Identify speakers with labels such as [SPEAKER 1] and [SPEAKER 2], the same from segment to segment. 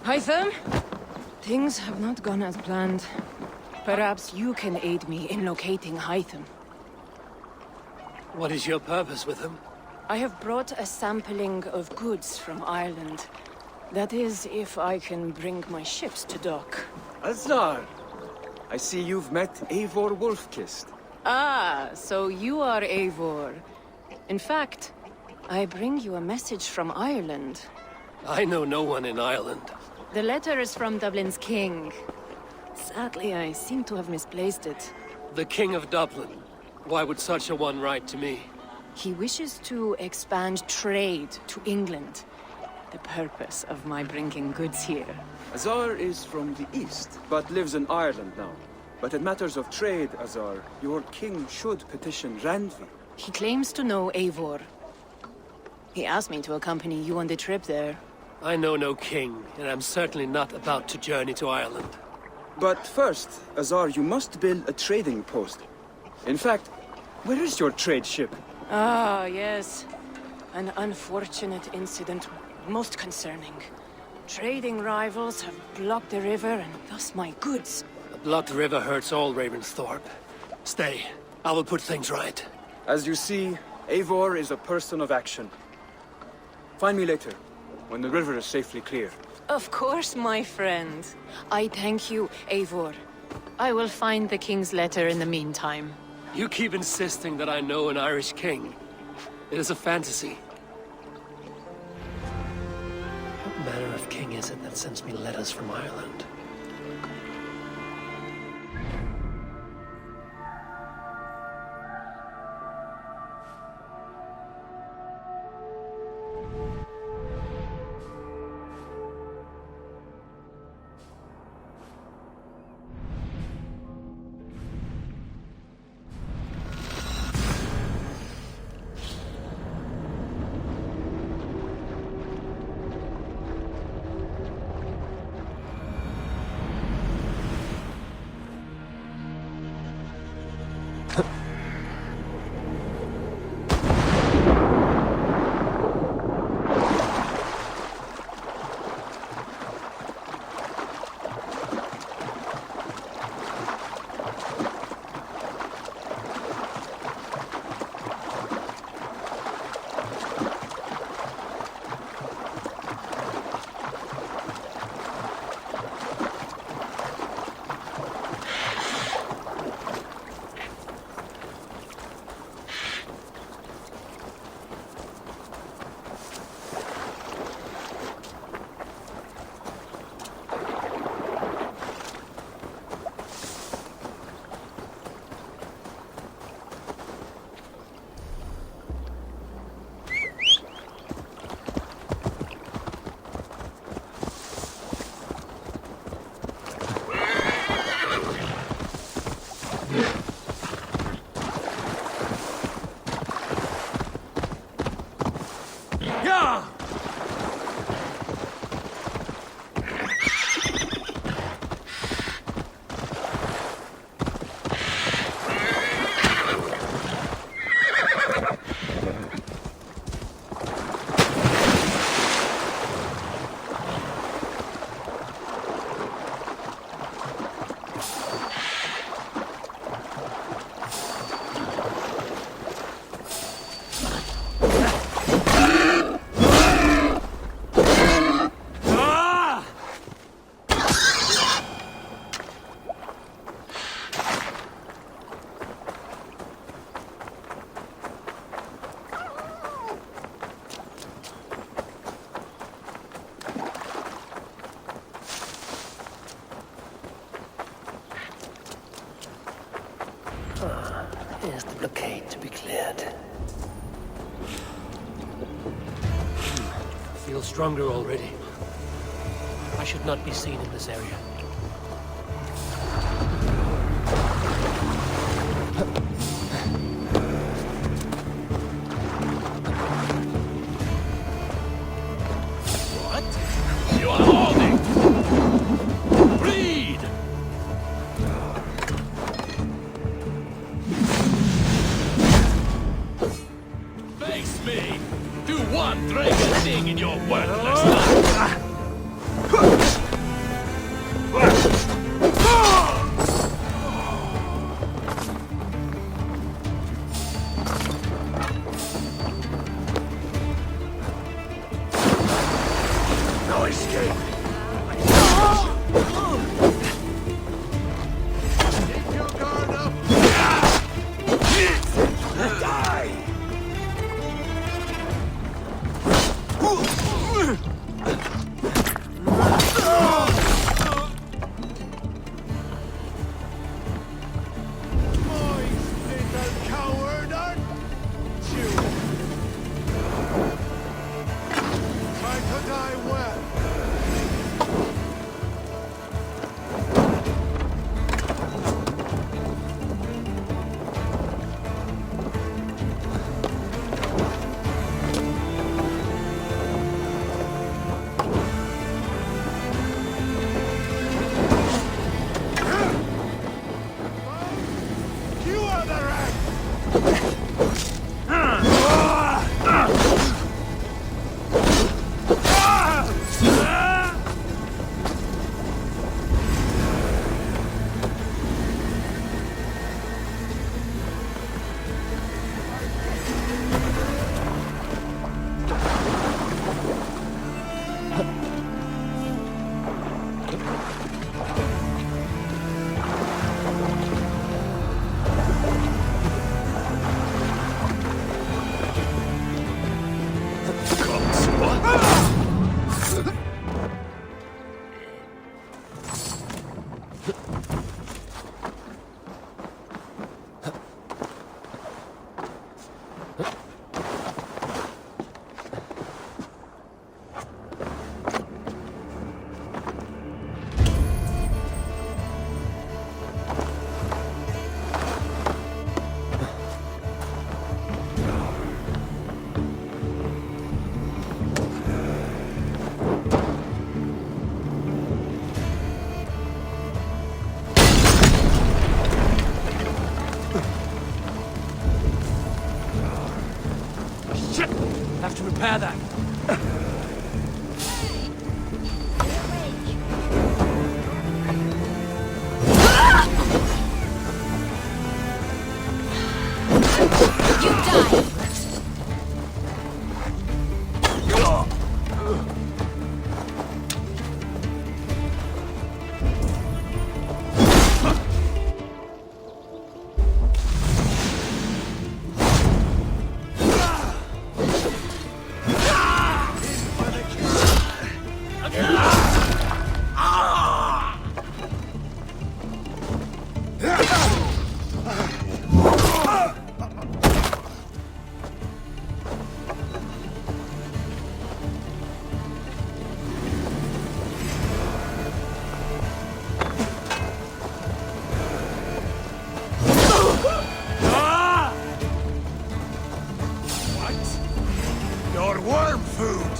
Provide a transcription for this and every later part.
[SPEAKER 1] Hytham? Things have not gone as planned. Perhaps you can aid me in locating Hytham.
[SPEAKER 2] What is your purpose with him?
[SPEAKER 1] I have brought a sampling of goods from Ireland. That is, if I can bring my ships to dock.
[SPEAKER 3] Azar! I see you've met Eivor Wolfkist.
[SPEAKER 1] Ah, so you are Eivor. In fact, I bring you a message from Ireland.
[SPEAKER 2] I know no one in Ireland.
[SPEAKER 1] The letter is from Dublin's king. Sadly, I seem to have misplaced it.
[SPEAKER 2] The King of Dublin. Why would such a one write to me?
[SPEAKER 1] He wishes to expand trade to England. The purpose of my bringing goods here.
[SPEAKER 3] Azar is from the east, but lives in Ireland now. But in matters of trade, Azar, your king should petition Randvi.
[SPEAKER 1] He claims to know Eivor. He asked me to accompany you on the trip there.
[SPEAKER 2] I know no king, and I'm certainly not about to journey to Ireland.
[SPEAKER 3] But first, Azar, you must build a trading post. In fact, where is your trade ship?
[SPEAKER 1] Ah, yes. An unfortunate incident, most concerning. Trading rivals have blocked the river and thus my goods.
[SPEAKER 2] A blocked river hurts all Ravensthorpe. Stay. I will put things right.
[SPEAKER 3] As you see, Eivor is a person of action. Find me later, when the river is safely clear.
[SPEAKER 1] Of course, my friend. I thank you, Eivor. I will find the king's letter in the meantime.
[SPEAKER 2] You keep insisting that I know an Irish king. It is a fantasy. What manner of king is it that sends me letters from Ireland? Here's the blockade to be cleared. Feel stronger already. I should not be seen in this area.
[SPEAKER 4] What? You are holding! Creed! Face me! Do one dragon thing in your worthless life!
[SPEAKER 2] Have to repair that.
[SPEAKER 5] You die!
[SPEAKER 4] Your worm food!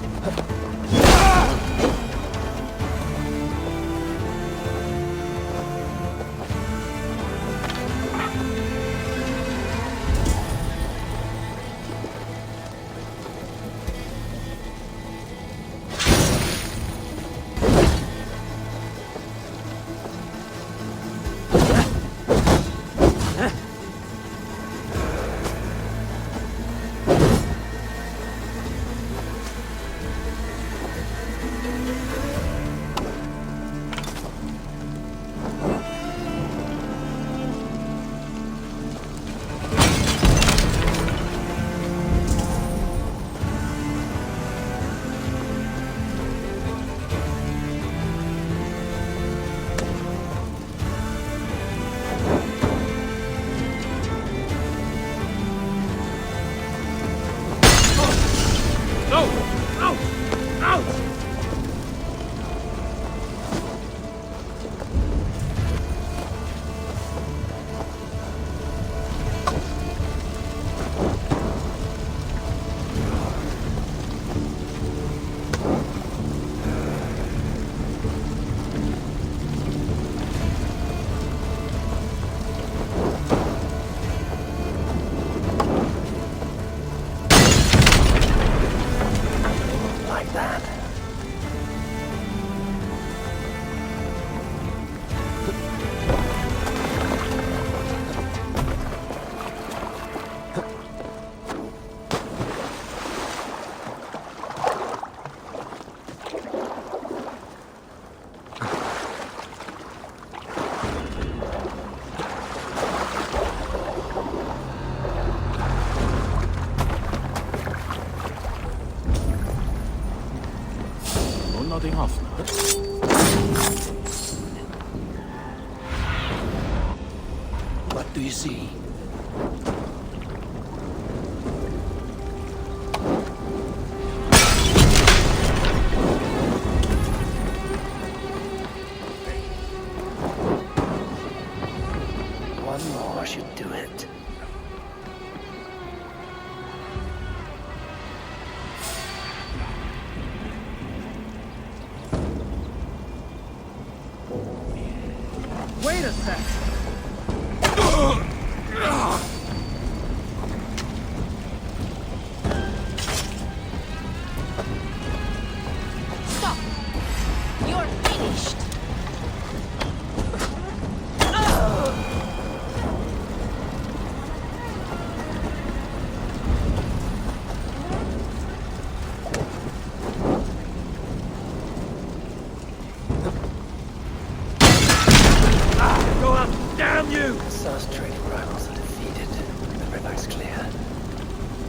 [SPEAKER 6] Nothing off.
[SPEAKER 2] What do you see? One more should do it.
[SPEAKER 3] Wait a sec!
[SPEAKER 5] Stop! You're finished!
[SPEAKER 2] Go up! Damn you!
[SPEAKER 7] South trading rivals are defeated. The river's clear.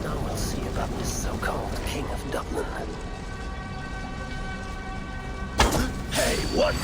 [SPEAKER 7] Now we'll see about this so-called King of Dublin.
[SPEAKER 4] Hey, what?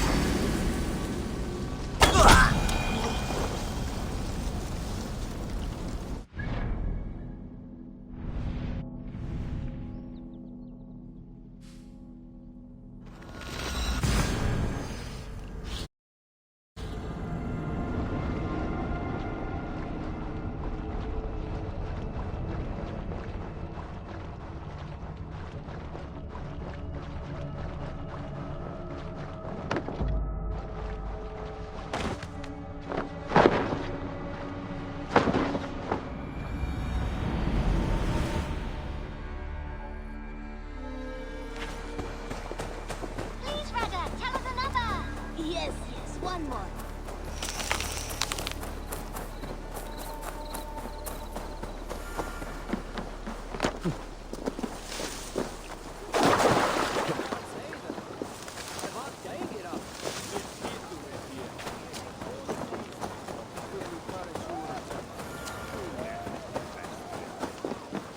[SPEAKER 5] One more.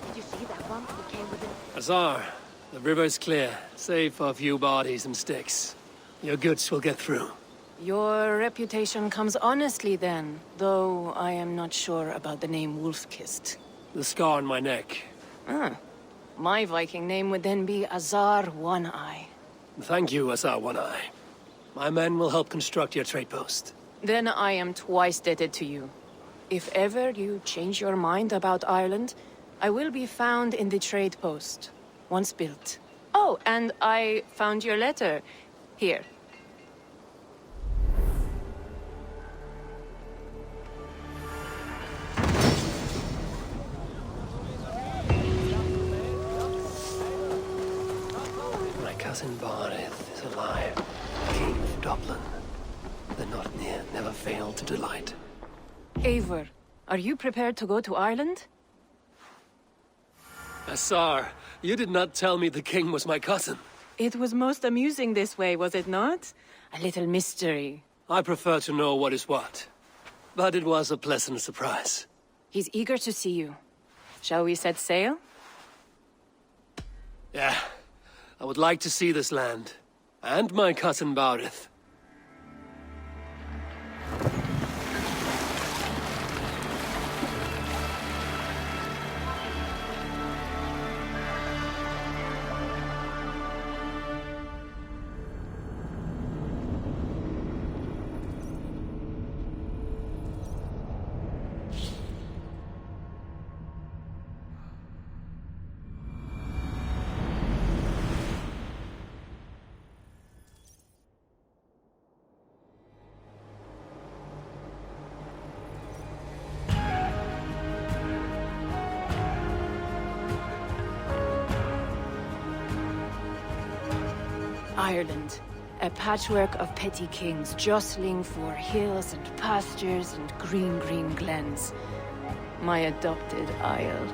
[SPEAKER 5] Did you see that one? We came within.
[SPEAKER 2] Azar, the river's clear, save for a few bodies and sticks. Your goods will get through.
[SPEAKER 1] Your reputation comes honestly then, though I am not sure about the name Wolf-Kissed.
[SPEAKER 2] The scar on my neck.
[SPEAKER 1] Ah, my Viking name would then be Azar One-Eye.
[SPEAKER 2] Thank you, Azar One-Eye. My men will help construct your trade post.
[SPEAKER 1] Then I am twice indebted to you. If ever you change your mind about Ireland, I will be found in the trade post, once built. Oh, and I found your letter. Here.
[SPEAKER 2] My cousin Barith is alive, King of Dublin. The not near never failed to delight.
[SPEAKER 1] Eivor, are you prepared to go to Ireland?
[SPEAKER 2] Azar, you did not tell me the king was my cousin.
[SPEAKER 1] It was most amusing this way, was it not? A little mystery.
[SPEAKER 2] I prefer to know what is what. But it was a pleasant surprise.
[SPEAKER 1] He's eager to see you. Shall we set sail?
[SPEAKER 2] Yeah, I would like to see this land. And my cousin Barith.
[SPEAKER 1] Ireland. A patchwork of petty kings jostling for hills and pastures and green glens. My adopted isle.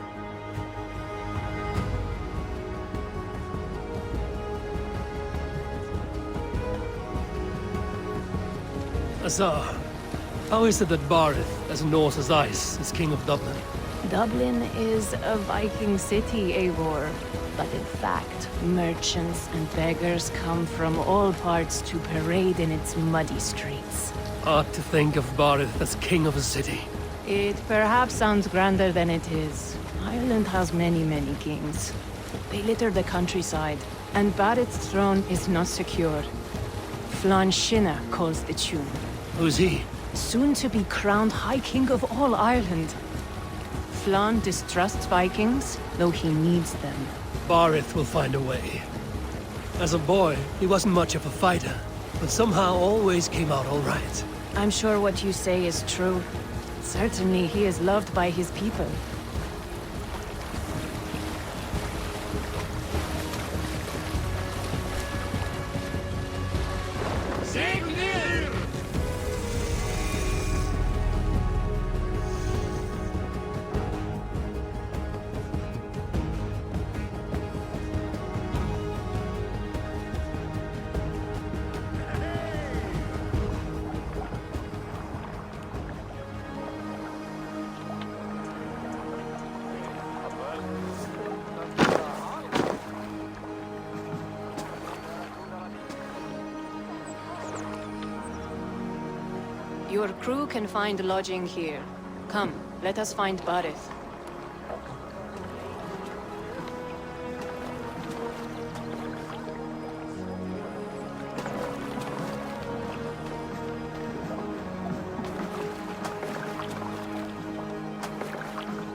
[SPEAKER 2] Azar, how is it that Barith, as Norse as ice, is king of Dublin?
[SPEAKER 1] Dublin is a Viking city, Eivor. But in fact, merchants and beggars come from all parts to parade in its muddy streets.
[SPEAKER 2] Hard to think of Barith as king of a city.
[SPEAKER 1] It perhaps sounds grander than it is. Ireland has many kings. They litter the countryside, and Barith's throne is not secure. Flann Sinna calls the tune.
[SPEAKER 2] Who's he?
[SPEAKER 1] Soon to be crowned High King of all Ireland. Flann distrusts Vikings, though he needs them.
[SPEAKER 2] Barith will find a way. As a boy, he wasn't much of a fighter, but somehow always came out all right.
[SPEAKER 1] I'm sure what you say is true. Certainly he is loved by his people. Your crew can find lodging here. Come, let us find Barith.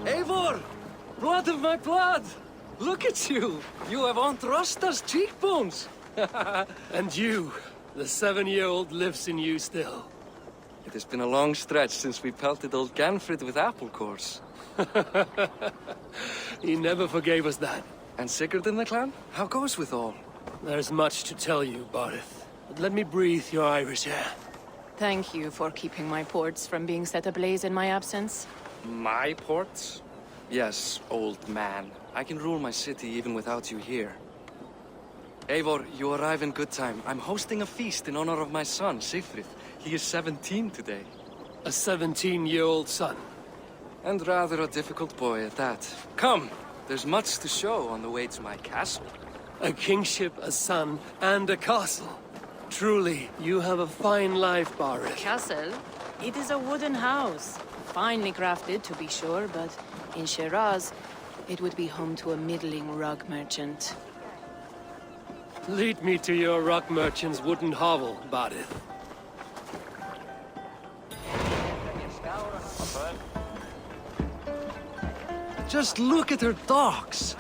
[SPEAKER 6] Eivor! Blood of my blood! Look at you! You have Aunt Rosta's cheekbones!
[SPEAKER 2] And you, the 7-year-old lives in you still.
[SPEAKER 6] It has been a long stretch since we pelted old Ganfrid with apple cores.
[SPEAKER 2] He never forgave us that.
[SPEAKER 6] And Sigurd in the clan? How goes with all?
[SPEAKER 2] There's much to tell you, Barith. But let me breathe your Irish air.
[SPEAKER 1] Thank you for keeping my ports from being set ablaze in my absence.
[SPEAKER 6] My ports? Yes, old man. I can rule my city even without you here. Eivor, you arrive in good time. I'm hosting a feast in honor of my son, Sigfrid. He is 17 today.
[SPEAKER 2] A 17-year-old son.
[SPEAKER 6] And rather a difficult boy at that. Come, there's much to show on the way to my castle.
[SPEAKER 2] A kingship, a son, and a castle. Truly, you have a fine life, Barith.
[SPEAKER 1] Castle? It is a wooden house. Finely crafted, to be sure, but in Shiraz, it would be home to a middling rug merchant.
[SPEAKER 2] Lead me to your rock merchant's wooden hovel, Barith.
[SPEAKER 6] Just look at her docks.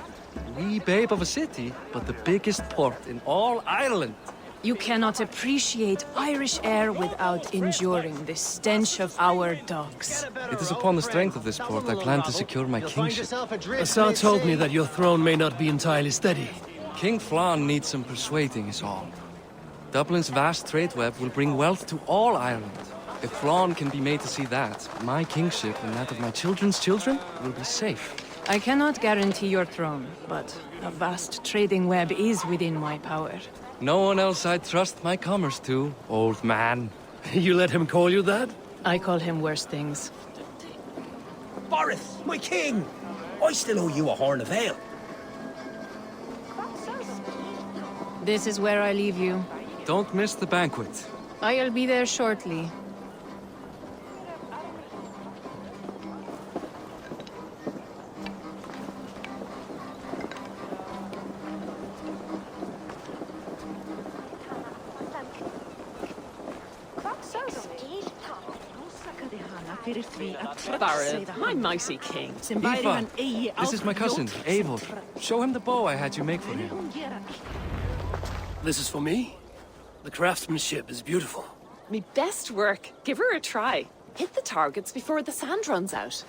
[SPEAKER 6] Wee babe of a city, but the biggest port in all Ireland.
[SPEAKER 1] You cannot appreciate Irish air without enduring the stench of our docks.
[SPEAKER 6] It is upon the strength of this port I plan to secure my kingship.
[SPEAKER 2] Assar told me that your throne may not be entirely steady.
[SPEAKER 6] King Flann needs some persuading is all. Dublin's vast trade web will bring wealth to all Ireland. If Flann can be made to see that, my kingship and that of my children's children will be safe.
[SPEAKER 1] I cannot guarantee your throne, but a vast trading web is within my power.
[SPEAKER 6] No one else I'd trust my commerce to, old man.
[SPEAKER 2] You let him call you that?
[SPEAKER 1] I call him worse things.
[SPEAKER 8] Barith, my king! I still owe you a horn of ale.
[SPEAKER 1] This is where I leave you.
[SPEAKER 6] Don't miss the banquet.
[SPEAKER 1] I'll be there shortly.
[SPEAKER 9] Barith, my mighty king.
[SPEAKER 6] Eivor, this is my cousin, Eivor. Show him the bow I had you make for him.
[SPEAKER 2] This is for me? The craftsmanship is beautiful.
[SPEAKER 9] Me best work. Give her a try. Hit the targets before the sand runs out.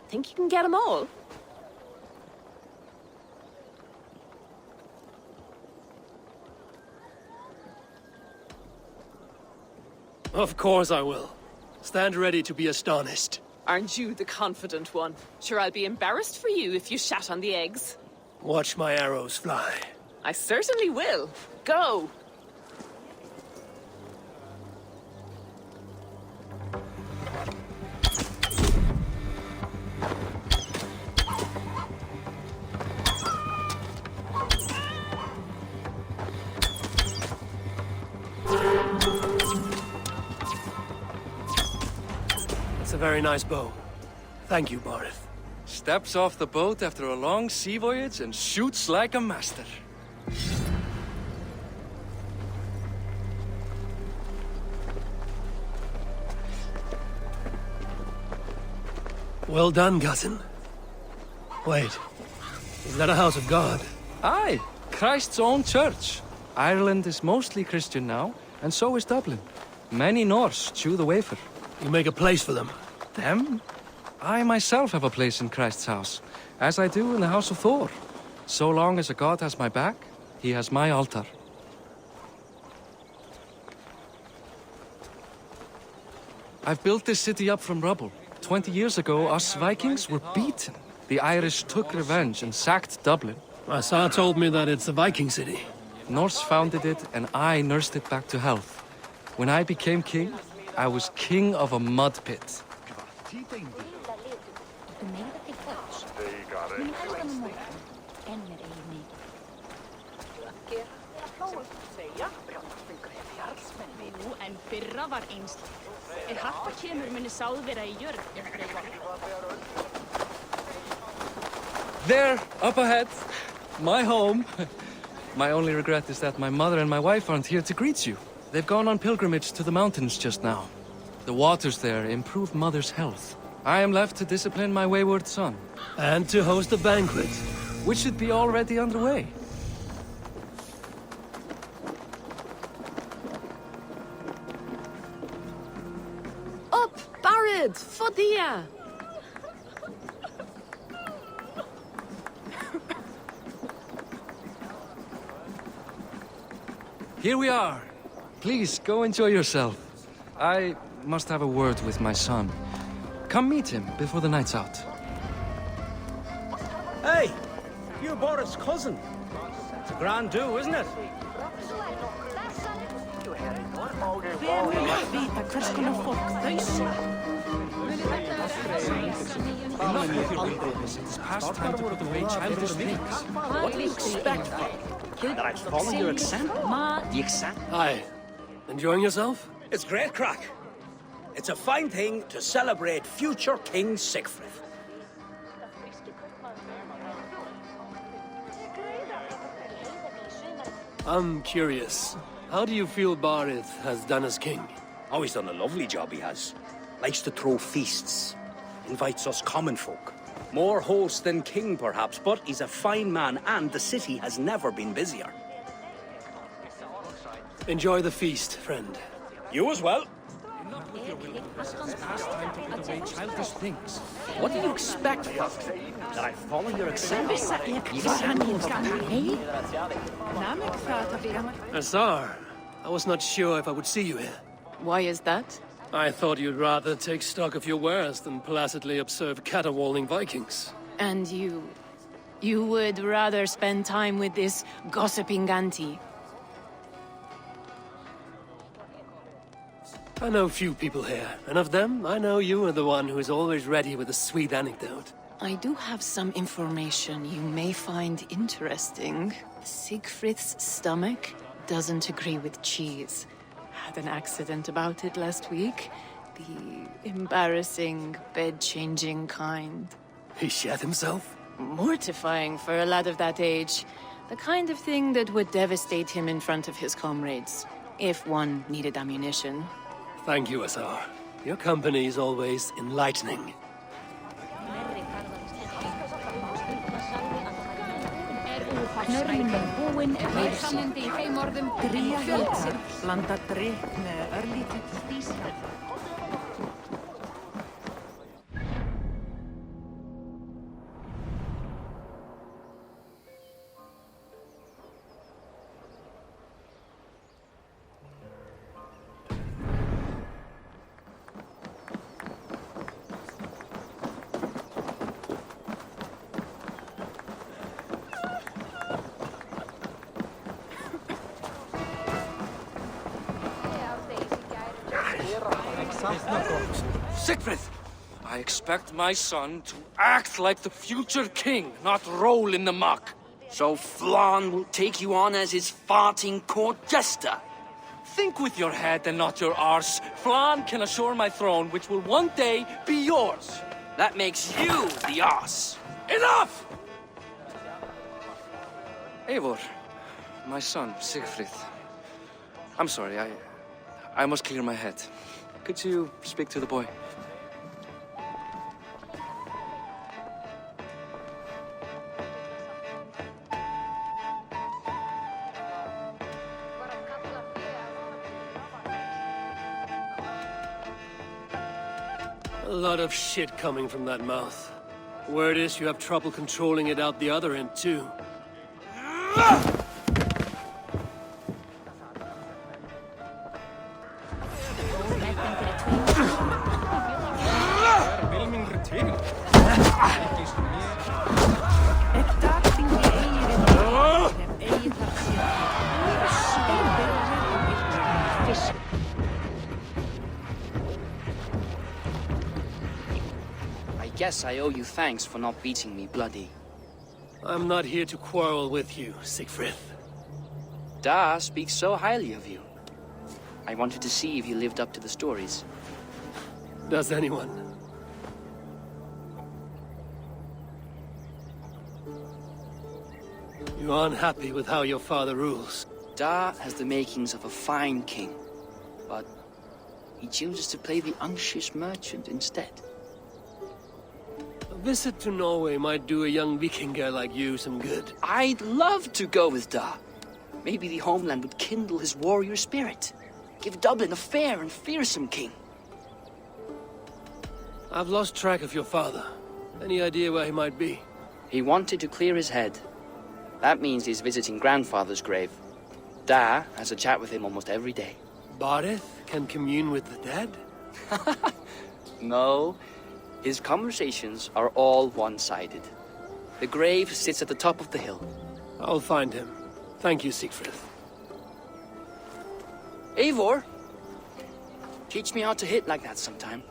[SPEAKER 9] Think you can get them all?
[SPEAKER 2] Of course I will. Stand ready to be astonished.
[SPEAKER 9] Aren't you the confident one? Sure, I'll be embarrassed for you if you shat on the eggs.
[SPEAKER 2] Watch my arrows fly.
[SPEAKER 9] I certainly will. Go!
[SPEAKER 2] It's a very nice bow. Thank you, Barith.
[SPEAKER 6] Steps off the boat after a long sea voyage and shoots like a master.
[SPEAKER 2] Well done, cousin. Wait, is that a house of God?
[SPEAKER 6] Aye, Christ's own church. Ireland is mostly Christian now, and so is Dublin. Many Norse chew the wafer.
[SPEAKER 2] You make a place for them.
[SPEAKER 6] Them? I myself have a place in Christ's house, as I do in the house of Thor. So long as a god has my back, he has my altar. I've built this city up from rubble. 20 years ago, us Vikings were beaten. The Irish took revenge and sacked Dublin.
[SPEAKER 2] Assar told me that it's a Viking city.
[SPEAKER 6] Norse founded it, and I nursed it back to health. When I became king, I was king of a mud pit. There, up ahead, my home. My only regret is that my mother and my wife aren't here to greet you. They've gone on pilgrimage to the mountains just now. The waters there improve mother's health. I am left to discipline my wayward son.
[SPEAKER 2] And to host a banquet.
[SPEAKER 6] Which should be already underway.
[SPEAKER 9] Up, Barith! Fodia!
[SPEAKER 6] Here we are. Please, go enjoy yourself. I must have a word with my son. Come meet him before the night's out.
[SPEAKER 8] Hey! You're Boris' cousin. It's a grand do, isn't it?
[SPEAKER 6] It's past time to put away childish things.
[SPEAKER 8] What do you expect? That I'd follow your example? The example?
[SPEAKER 2] Hi. Enjoying yourself?
[SPEAKER 8] It's great crack. It's a fine thing to celebrate future King Siegfried.
[SPEAKER 2] I'm curious. How do you feel Barith has done as king?
[SPEAKER 8] Oh, he's done a lovely job, he has. Likes to throw feasts. Invites us common folk. More host than king, perhaps, but he's a fine man, and the city has never been busier.
[SPEAKER 2] Enjoy the feast, friend.
[SPEAKER 8] You as well.
[SPEAKER 6] It's past time to put away childish things.
[SPEAKER 8] What do you expect? That I follow your example?
[SPEAKER 2] Azar, I was not sure if I would see you here.
[SPEAKER 1] Why is that?
[SPEAKER 2] I thought you'd rather take stock of your wares than placidly observe caterwauling Vikings.
[SPEAKER 1] And you... you would rather spend time with this gossiping auntie?
[SPEAKER 2] I know few people here, and of them, I know you are the one who is always ready with a sweet anecdote.
[SPEAKER 1] I do have some information you may find interesting. Siegfried's stomach doesn't agree with cheese. Had an accident about it last week. The embarrassing, bed-changing kind.
[SPEAKER 2] He shat himself?
[SPEAKER 1] Mortifying for a lad of that age. The kind of thing that would devastate him in front of his comrades. If one needed ammunition.
[SPEAKER 2] Thank you, Azar. Your company is always enlightening.
[SPEAKER 6] Siegfried! I expect my son to act like the future king, not roll in the muck.
[SPEAKER 10] So Flan will take you on as his farting court jester?
[SPEAKER 6] Think with your head and not your arse. Flan can assure my throne, which will one day be yours.
[SPEAKER 10] That makes you the ass.
[SPEAKER 6] Enough! Eivor, my son, Siegfried. I'm sorry, I must clear my head. Could you speak to the boy?
[SPEAKER 2] A lot of shit coming from that mouth. Word is you have trouble controlling it out the other end, too.
[SPEAKER 10] I guess I owe you thanks for not beating me bloody.
[SPEAKER 2] I'm not here to quarrel with you, Siegfried.
[SPEAKER 10] Da speaks so highly of you. I wanted to see if you lived up to the stories.
[SPEAKER 2] Does anyone? You are unhappy with how your father rules.
[SPEAKER 10] Da has the makings of a fine king, but he chooses to play the unctuous merchant instead.
[SPEAKER 2] A visit to Norway might do a young Viking girl like you some good.
[SPEAKER 10] I'd love to go with Da. Maybe the homeland would kindle his warrior spirit. Give Dublin a fair and fearsome king.
[SPEAKER 2] I've lost track of your father. Any idea where he might be?
[SPEAKER 10] He wanted to clear his head. That means he's visiting grandfather's grave. Da has a chat with him almost every day.
[SPEAKER 2] Barith can commune with the dead?
[SPEAKER 10] No, his conversations are all one-sided. The grave sits at the top of the hill.
[SPEAKER 2] I'll find him. Thank you, Siegfried.
[SPEAKER 10] Eivor, teach me how to hit like that sometime.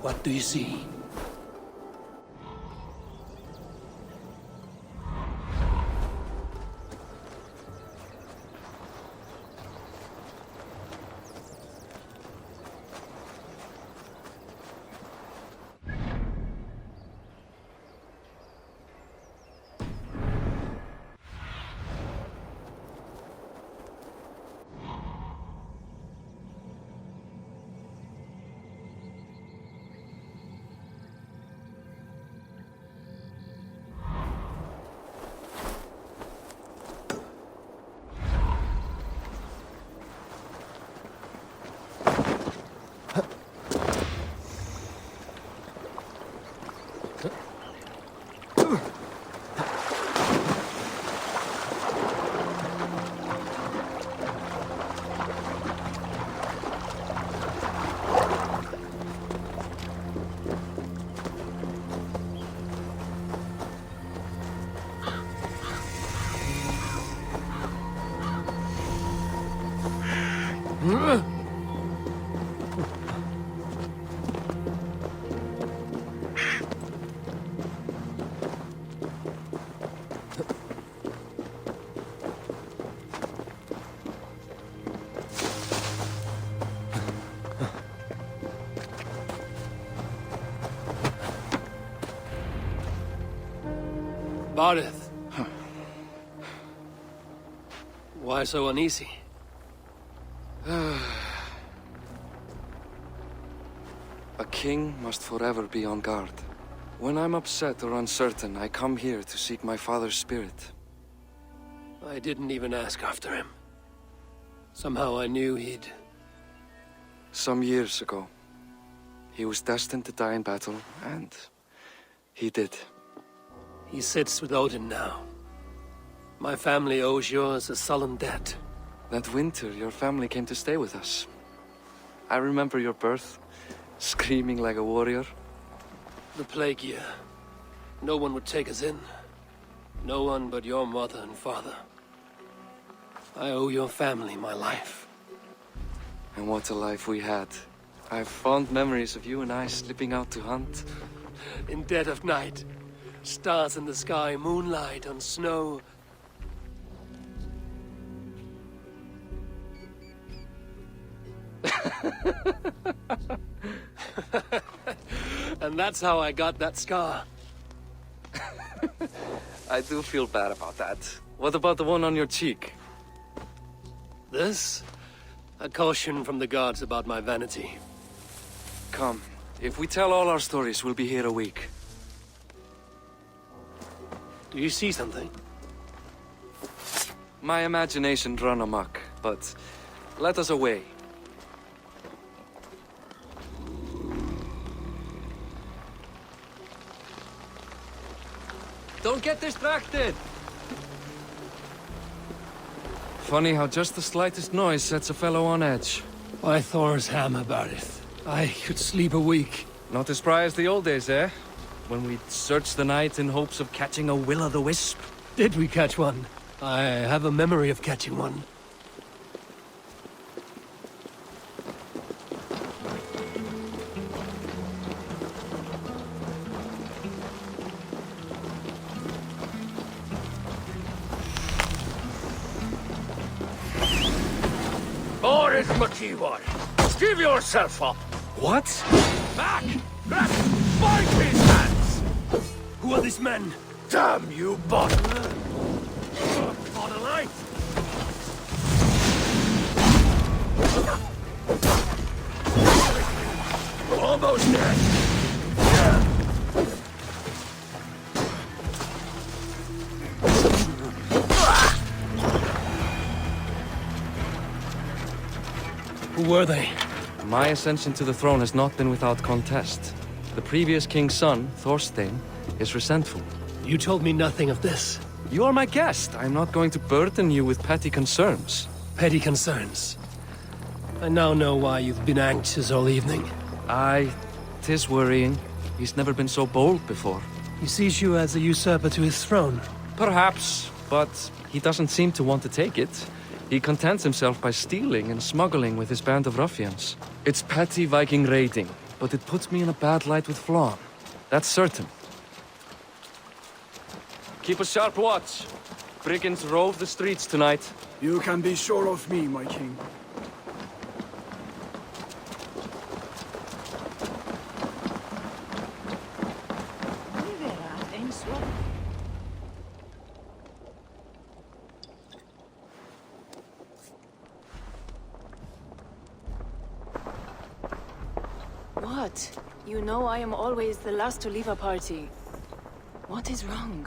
[SPEAKER 2] What do you see? Barith. Why so uneasy?
[SPEAKER 6] A king must forever be on guard. When I'm upset or uncertain, I come here to seek my father's spirit.
[SPEAKER 2] I didn't even ask after him. Somehow I knew he'd...
[SPEAKER 6] Some years ago, he was destined to die in battle, and he did.
[SPEAKER 2] He sits with Odin now. My family owes yours a sullen debt.
[SPEAKER 6] That winter, your family came to stay with us. I remember your birth, screaming like a warrior.
[SPEAKER 2] The plague year. No one would take us in. No one but your mother and father. I owe your family my life.
[SPEAKER 6] And what a life we had. I have fond memories of you and I slipping out to hunt.
[SPEAKER 2] In dead of night. Stars in the sky, moonlight on snow. And that's how I got that scar.
[SPEAKER 6] I do feel bad about that. What about the one on your cheek?
[SPEAKER 2] This? A caution from the gods about my vanity.
[SPEAKER 6] Come, if we tell all our stories, we'll be here a week.
[SPEAKER 2] Do you see something?
[SPEAKER 6] My imagination run amok, but let us away. Don't get distracted! Funny how just the slightest noise sets a fellow on edge.
[SPEAKER 2] By Thor's hammer, Barith. I could sleep a week.
[SPEAKER 6] Not as spry as the old days, eh? When we'd search the night in hopes of catching a will-o'-the-wisp.
[SPEAKER 2] Did we catch one? I have a memory of catching one.
[SPEAKER 4] Boris Makiwar, give yourself up!
[SPEAKER 6] What?
[SPEAKER 4] Back! Grab Viking's hands!
[SPEAKER 2] Who are these men?
[SPEAKER 4] Damn you, bot! On a light! Almost dead!
[SPEAKER 2] Who were they?
[SPEAKER 6] My ascension to the throne has not been without contest. The previous king's son, Thorstein, is resentful.
[SPEAKER 2] You told me nothing of this.
[SPEAKER 6] You are my guest. I am not going to burden you with petty concerns.
[SPEAKER 2] Petty concerns. I now know why you've been anxious all evening.
[SPEAKER 6] Aye, 'tis worrying. He's never been so bold before.
[SPEAKER 2] He sees you as a usurper to his throne.
[SPEAKER 6] Perhaps, but he doesn't seem to want to take it. He contents himself by stealing and smuggling with his band of ruffians. It's petty Viking raiding, but it puts me in a bad light with Flann. That's certain. Keep a sharp watch. Brigands rove the streets tonight.
[SPEAKER 3] You can be sure of me, my king.
[SPEAKER 1] What? You know I am always the last to leave a party. What is wrong?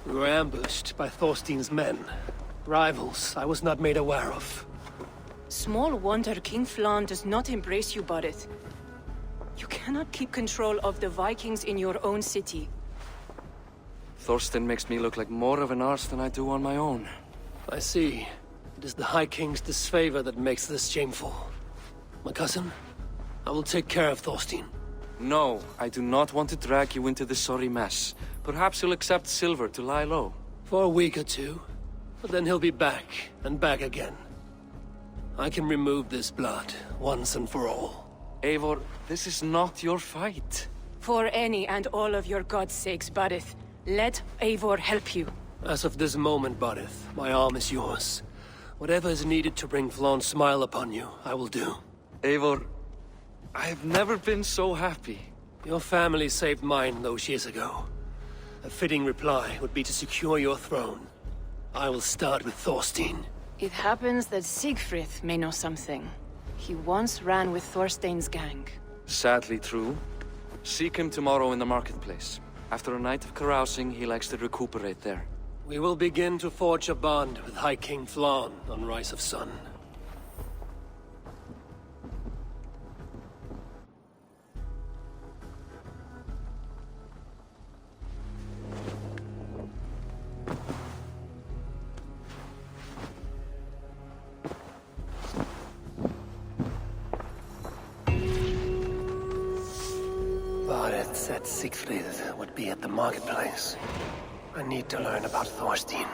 [SPEAKER 2] We were ambushed by Thorstein's men. Rivals I was not made aware of.
[SPEAKER 1] Small wonder King Flann does not embrace you, Borith. You cannot keep control of the Vikings in your own city.
[SPEAKER 6] Thorstein makes me look like more of an arse than I do on my own.
[SPEAKER 2] I see. It is the High King's disfavor that makes this shameful. My cousin, I will take care of Thorstein.
[SPEAKER 6] No, I do not want to drag you into this sorry mess. Perhaps you'll accept silver to lie low.
[SPEAKER 2] For a week or two, but then he'll be back, and back again. I can remove this blood, once and for all.
[SPEAKER 6] Eivor, this is not your fight.
[SPEAKER 1] For any and all of your god's sakes, Borith, let Eivor help you.
[SPEAKER 2] As of this moment, Borith, my arm is yours. Whatever is needed to bring Flann's smile upon you, I will do.
[SPEAKER 6] Eivor, I have never been so happy.
[SPEAKER 2] Your family saved mine those years ago. A fitting reply would be to secure your throne. I will start with Thorstein.
[SPEAKER 1] It happens that Siegfried may know something. He once ran with Thorstein's gang.
[SPEAKER 6] Sadly true. Seek him tomorrow in the marketplace. After a night of carousing, he likes to recuperate there.
[SPEAKER 2] We will begin to forge a bond with High King Flann on Rise of Sun. Borith said Siegfried would be at the marketplace. I need to learn about Thorstein.